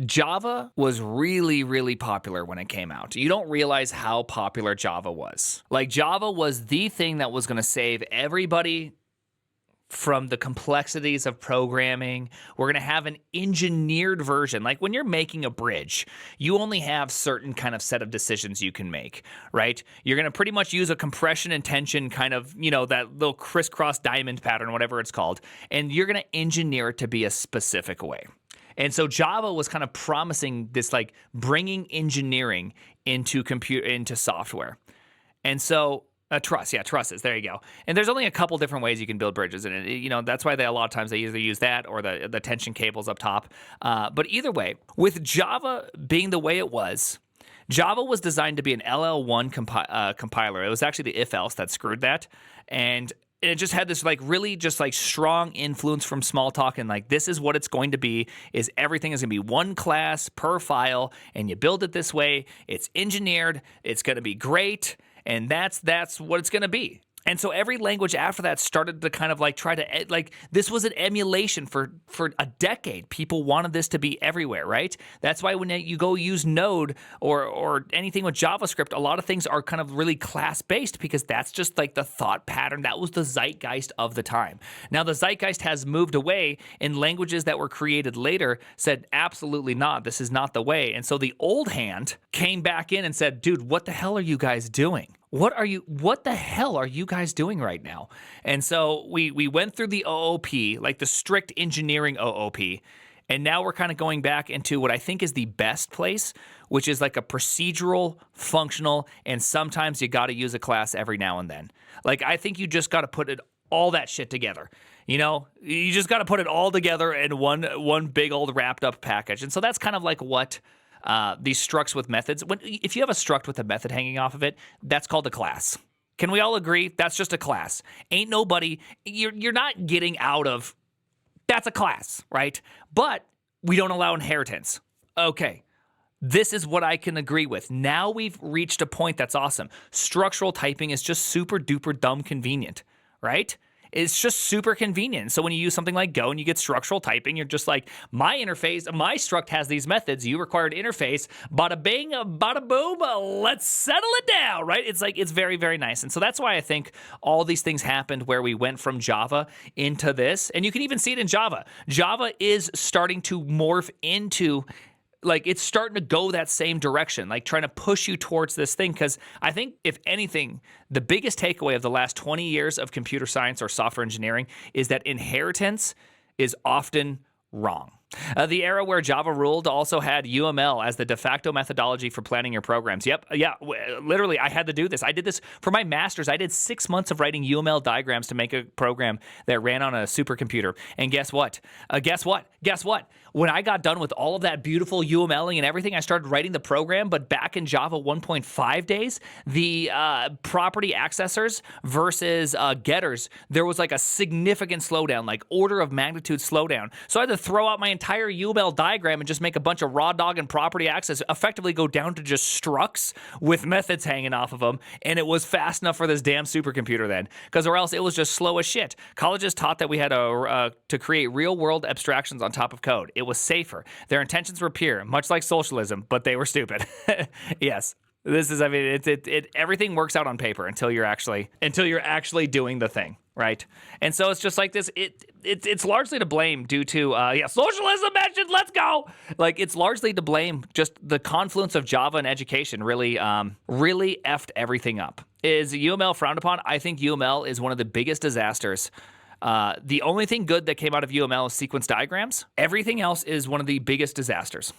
Java was really, really popular when it came out. You don't realize how popular Java was. Like, Java was the thing that was going to save everybody from the complexities of programming. We're going to have an engineered version. Like, when you're making a bridge, you only have certain kind of set of decisions you can make, right? You're going to pretty much use a compression and tension kind of, that little crisscross diamond pattern, whatever it's called, and you're going to engineer it to be a specific way. And so Java was kind of promising this, like, bringing engineering into software. And so trusses. There you go. And there's only a couple different ways you can build bridges, and that's why a lot of times they either use that or the tension cables up top. But either way, with Java being the way it was, Java was designed to be an LL1 compiler. It was actually the if-else that screwed that, and it just had this, like, really just, like, strong influence from Smalltalk, and, like, this is what it's going to be, is everything is going to be one class per file, and you build it this way, it's engineered, it's going to be great, and that's what it's going to be. And so every language after that started to kind of, like, try to, like, this was an emulation for a decade. People wanted this to be everywhere, right? That's why when you go use Node or anything with JavaScript, a lot of things are kind of really class-based, because that's just, like, the thought pattern. That was the zeitgeist of the time. Now, the zeitgeist has moved away, and languages that were created later said, absolutely not, this is not the way. And so the old hand came back in and said, dude, what the hell are you guys doing? What the hell are you guys doing right now? And so we went through the OOP, like the strict engineering OOP, and now we're kind of going back into what I think is the best place, which is like a procedural, functional, and sometimes you got to use a class every now and then. Like, I think you just got to put all that shit together. You just got to put it all together in one big old wrapped up package. And so that's kind of like what these structs with methods. If you have a struct with a method hanging off of it, that's called a class. Can we all agree? That's just a class. Ain't nobody, you're not getting out of, that's a class, right? But we don't allow inheritance. Okay, this is what I can agree with. Now we've reached a point that's awesome. Structural typing is just super duper dumb convenient, right? It's just super convenient. So when you use something like Go and you get structural typing, you're just like, my interface, my struct has these methods. You required interface. Bada bing, bada boom. Let's settle it down, right? It's like, it's very, very nice. And so that's why I think all these things happened where we went from Java into this. And you can even see it in Java. Java is starting to morph into, like, it's starting to go that same direction, like trying to push you towards this thing. Because I think, if anything, the biggest takeaway of the last 20 years of computer science or software engineering is that inheritance is often wrong. The era where Java ruled also had UML as the de facto methodology for planning your programs. Yep, yeah, literally, I had to do this. I did this for my master's. I did 6 months of writing UML diagrams to make a program that ran on a supercomputer. And guess what? Guess what? When I got done with all of that beautiful UMLing and everything, I started writing the program. But back in Java 1.5 days, the property accessors versus getters, there was like a significant slowdown, like order of magnitude slowdown. So I had to throw out my entire UML diagram and just make a bunch of raw dog and property access, effectively go down to just structs with methods hanging off of them. And it was fast enough for this damn supercomputer then, because or else it was just slow as shit. Colleges taught that we had to create real world abstractions on top of code. It was safer. Their intentions were pure, much like socialism, but they were stupid. Yes. This is, I mean, everything works out on paper until you're actually doing the thing, right? And so it's just like this. It's largely to blame due to socialism mentioned. Let's go. Like, it's largely to blame just the confluence of Java and education really effed everything up. Is UML frowned upon? I think UML is one of the biggest disasters. The only thing good that came out of UML is sequence diagrams. Everything else is one of the biggest disasters.